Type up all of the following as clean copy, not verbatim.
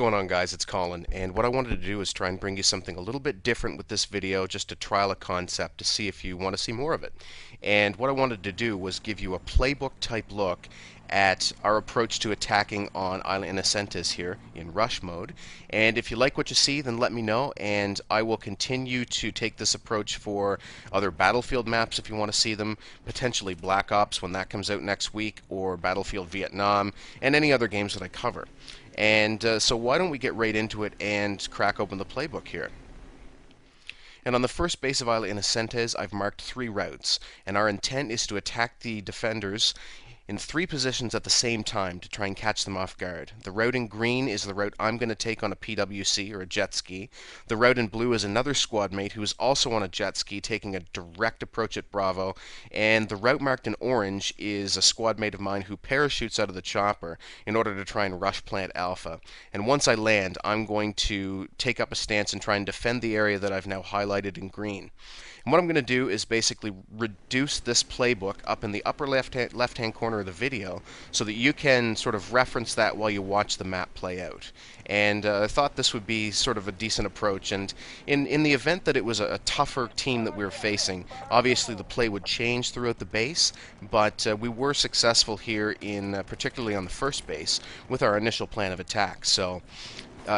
going on, guys? It's Colin, and what I wanted to do is try and bring you something a little bit different with this video, just to trial a concept to see if you want to see more of it. And what I wanted to do was give you a playbook type look at our approach to attacking on Isla Inocentes here in rush mode. And if you like what you see, then let me know, and I will continue to take this approach for other Battlefield maps if you want to see them, potentially Black Ops when that comes out next week, or Battlefield Vietnam, and any other games that I cover. And so why don't we get right into it and crack open the playbook here. And on the first base of Isla Inocentes, I've marked 3 routes, and our intent is to attack the defenders in 3 positions at the same time to try and catch them off guard. The route in green is the route I'm going to take on a PWC, or a jet ski. The route in blue is another squad mate who is also on a jet ski taking a direct approach at Bravo. And the route marked in orange is a squad mate of mine who parachutes out of the chopper in order to try and rush plant Alpha. And once I land, I'm going to take up a stance and try and defend the area that I've now highlighted in green. And what I'm going to do is basically reduce this playbook up in the upper left-hand corner of the video so that you can sort of reference that while you watch the map play out. And I thought this would be sort of a decent approach. And in the event that it was a tougher team that we were facing, obviously the play would change throughout the base, but we were successful here in particularly on the first base with our initial plan of attack. So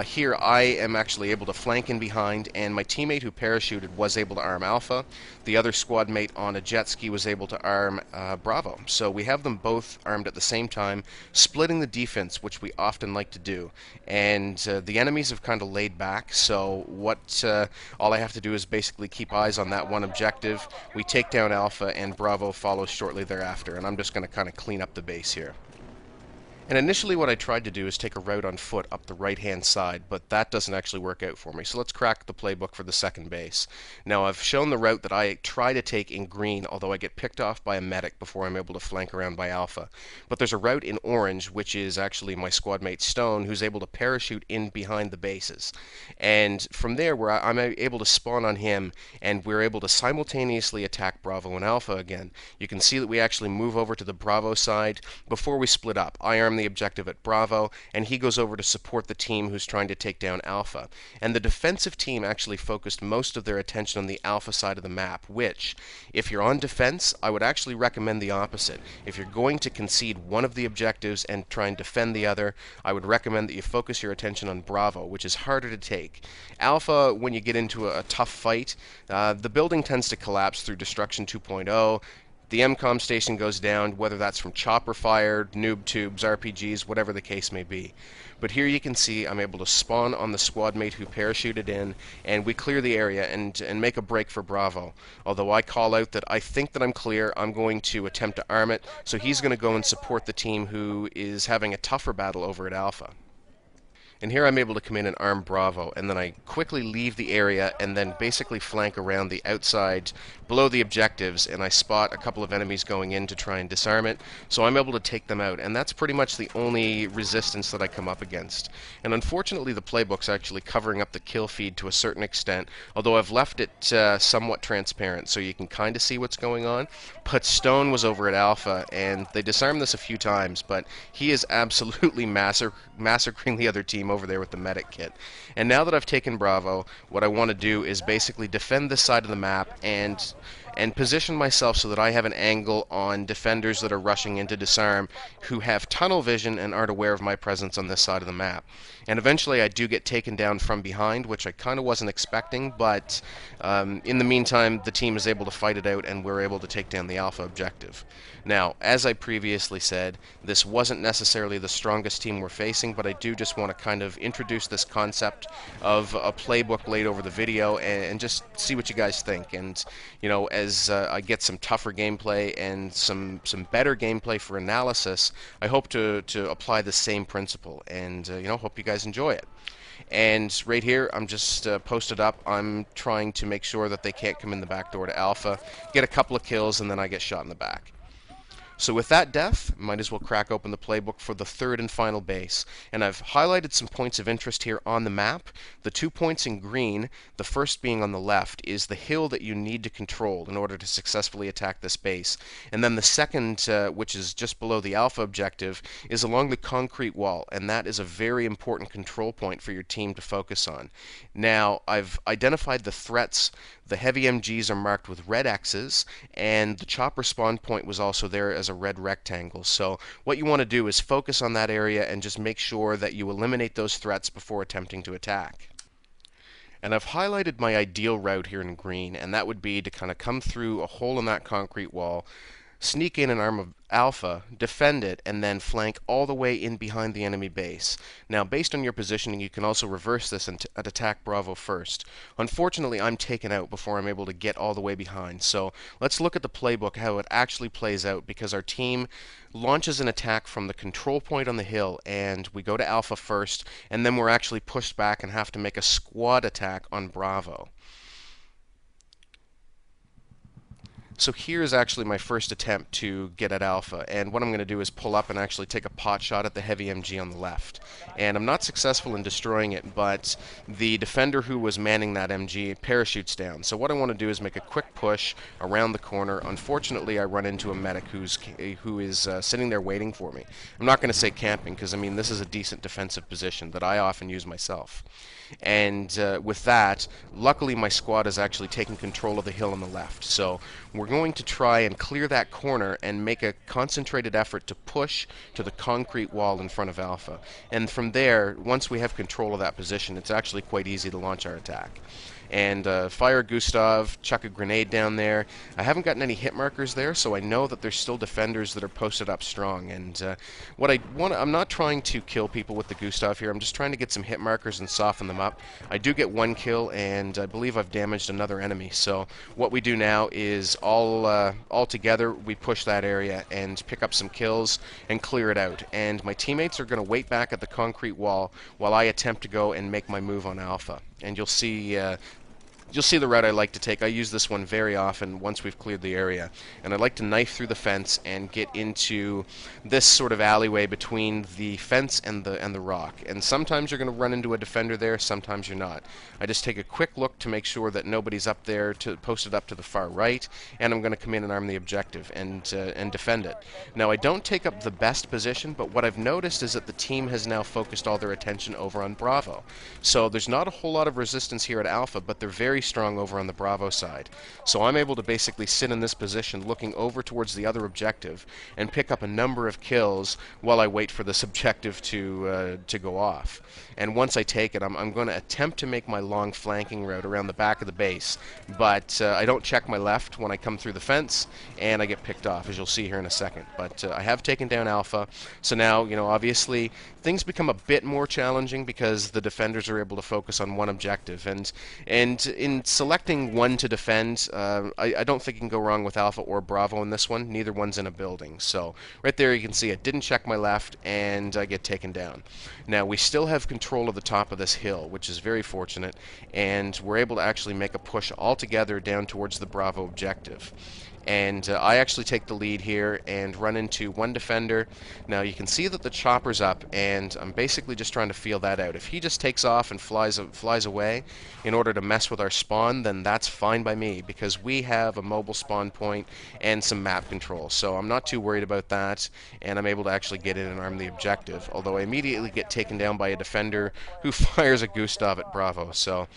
here I am actually able to flank in behind, and my teammate who parachuted was able to arm Alpha. The other squad mate on a jet ski was able to arm Bravo. So we have them both armed at the same time, splitting the defense, which we often like to do. And the enemies have kind of laid back, so what all I have to do is basically keep eyes on that one objective. We take down Alpha, and Bravo follows shortly thereafter, and I'm just going to kind of clean up the base here. And initially what I tried to do is take a route on foot up the right-hand side, but that doesn't actually work out for me. So let's crack the playbook for the second base. Now I've shown the route that I try to take in green, although I get picked off by a medic before I'm able to flank around by Alpha. But there's a route in orange, which is actually my squad mate Stone, who's able to parachute in behind the bases. And from there, where I'm able to spawn on him, and we're able to simultaneously attack Bravo and Alpha again. You can see that we actually move over to the Bravo side before we split up. I arm the objective at Bravo, and he goes over to support the team who's trying to take down Alpha. And the defensive team actually focused most of their attention on the Alpha side of the map, which, if you're on defense, I would actually recommend the opposite. If you're going to concede one of the objectives and try and defend the other, I would recommend that you focus your attention on Bravo, which is harder to take. Alpha, when you get into a tough fight, the building tends to collapse through Destruction 2.0. The MCOM station goes down, whether that's from chopper fire, noob tubes, RPGs, whatever the case may be. But here you can see I'm able to spawn on the squad mate who parachuted in, and we clear the area and make a break for Bravo. Although I call out that I think that I'm clear, I'm going to attempt to arm it, so he's going to go and support the team who is having a tougher battle over at Alpha. And here I'm able to come in and arm Bravo, and then I quickly leave the area and then basically flank around the outside below the objectives, and I spot a couple of enemies going in to try and disarm it, so I'm able to take them out, and that's pretty much the only resistance that I come up against. And unfortunately the playbook's actually covering up the kill feed to a certain extent, although I've left it somewhat transparent so you can kind of see what's going on. But Stone was over at Alpha, and they disarmed this a few times, but he is absolutely massacring the other team over there with the medic kit. And now that I've taken Bravo, what I want to do is basically defend this side of the map and position myself so that I have an angle on defenders that are rushing in to disarm who have tunnel vision and aren't aware of my presence on this side of the map. And eventually I do get taken down from behind, which I kind of wasn't expecting, but in the meantime the team is able to fight it out and we're able to take down the Alpha objective. Now, as I previously said, this wasn't necessarily the strongest team we're facing, but I do just want to kind of introduce this concept of a playbook laid over the video and just see what you guys think. And, you know, as I get some tougher gameplay and some better gameplay for analysis, I hope to apply the same principle, and you know, hope you guys enjoy it. And right here, I'm just posted up. I'm trying to make sure that they can't come in the back door to Alpha, get a couple of kills, and then I get shot in the back. So with that death, might as well crack open the playbook for the third and final base. And I've highlighted some points of interest here on the map. The 2 points in green, the first being on the left, is the hill that you need to control in order to successfully attack this base. And then the second, which is just below the alpha objective, is along the concrete wall, and that is a very important control point for your team to focus on. Now, I've identified the threats. The heavy MGs are marked with red X's, and the chopper spawn point was also there as a red rectangle. So what you want to do is focus on that area and just make sure that you eliminate those threats before attempting to attack. And I've highlighted my ideal route here in green, and that would be to kind of come through a hole in that concrete wall, sneak in an arm of Alpha, defend it, and then flank all the way in behind the enemy base. Now, based on your positioning, you can also reverse this and attack Bravo first. Unfortunately, I'm taken out before I'm able to get all the way behind. So let's look at the playbook, how it actually plays out, because our team launches an attack from the control point on the hill, and we go to Alpha first, and then we're actually pushed back and have to make a squad attack on Bravo. So here's actually my first attempt to get at Alpha, and what I'm going to do is pull up and actually take a pot shot at the heavy MG on the left. And I'm not successful in destroying it, but the defender who was manning that MG parachutes down. So what I want to do is make a quick push around the corner. Unfortunately, I run into a medic who is sitting there waiting for me. I'm not going to say camping, because I mean this is a decent defensive position that I often use myself. And with that, luckily my squad is actually taking control of the hill on the left. So we're going to try and clear that corner and make a concentrated effort to push to the concrete wall in front of Alpha. And from there, once we have control of that position, it's actually quite easy to launch our attack. And fire Gustav, chuck a grenade down there. I haven't gotten any hit markers there, so I know that there's still defenders that are posted up strong. And I'm not trying to kill people with the Gustav here. I'm just trying to get some hit markers and soften them up. I do get one kill, and I believe I've damaged another enemy. So what we do now is all together we push that area and pick up some kills and clear it out. And my teammates are going to wait back at the concrete wall while I attempt to go and make my move on Alpha. And you'll see the route I like to take. I use this one very often once we've cleared the area. And I like to knife through the fence and get into this sort of alleyway between the fence and the rock. And sometimes you're going to run into a defender there, sometimes you're not. I just take a quick look to make sure that nobody's up there posted up to the far right, and I'm going to come in and arm the objective and defend it. Now, I don't take up the best position, but what I've noticed is that the team has now focused all their attention over on Bravo. So there's not a whole lot of resistance here at Alpha, but they're very strong over on the Bravo side. So I'm able to basically sit in this position looking over towards the other objective and pick up a number of kills while I wait for this objective to go off. And once I take it, I'm going to attempt to make my long flanking route around the back of the base, but I don't check my left when I come through the fence, and I get picked off, as you'll see here in a second. But I have taken down Alpha, so now, obviously, things become a bit more challenging because the defenders are able to focus on one objective. And in selecting one to defend, I don't think you can go wrong with Alpha or Bravo in this one. Neither one's in a building. So right there you can see it didn't check my left, and I get taken down. Now, we still have control of the top of this hill, which is very fortunate, and we're able to actually make a push all together down towards the Bravo objective. And I actually take the lead here and run into one defender. Now you can see that the chopper's up, and I'm basically just trying to feel that out. If he just takes off and flies away in order to mess with our spawn, then that's fine by me, because we have a mobile spawn point and some map control. So I'm not too worried about that, and I'm able to actually get in and arm the objective, although I immediately get taken down by a defender who fires a Gustav at Bravo. So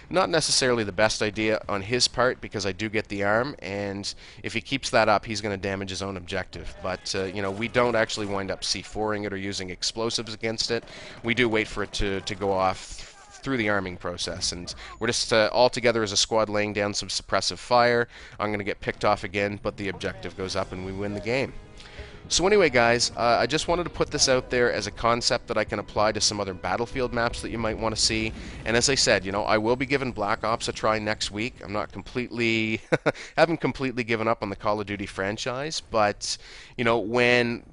not necessarily the best idea on his part, because I do get the arm, and if he keeps that up, he's going to damage his own objective. But, we don't actually wind up C4ing it or using explosives against it. We do wait for it to go off through the arming process. And we're just all together as a squad laying down some suppressive fire. I'm going to get picked off again, but the objective goes up and we win the game. So anyway, guys, I just wanted to put this out there as a concept that I can apply to some other Battlefield maps that you might want to see. And as I said, I will be giving Black Ops a try next week. I'm not completely, haven't completely given up on the Call of Duty franchise, but, when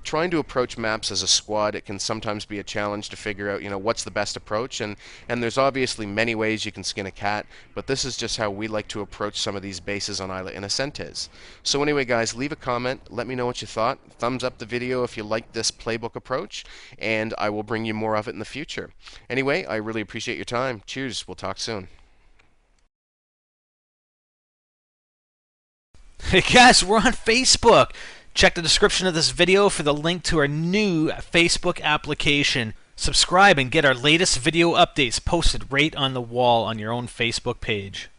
trying to approach maps as a squad, it can sometimes be a challenge to figure out, what's the best approach, and there's obviously many ways you can skin a cat, but this is just how we like to approach some of these bases on Isla Inocentes. So anyway, guys, leave a comment, let me know what you thought, thumbs up the video if you like this playbook approach, and I will bring you more of it in the future. Anyway, I really appreciate your time. Cheers, we'll talk soon. Hey guys, we're on Facebook. Check the description of this video for the link to our new Facebook application. Subscribe and get our latest video updates posted right on the wall on your own Facebook page.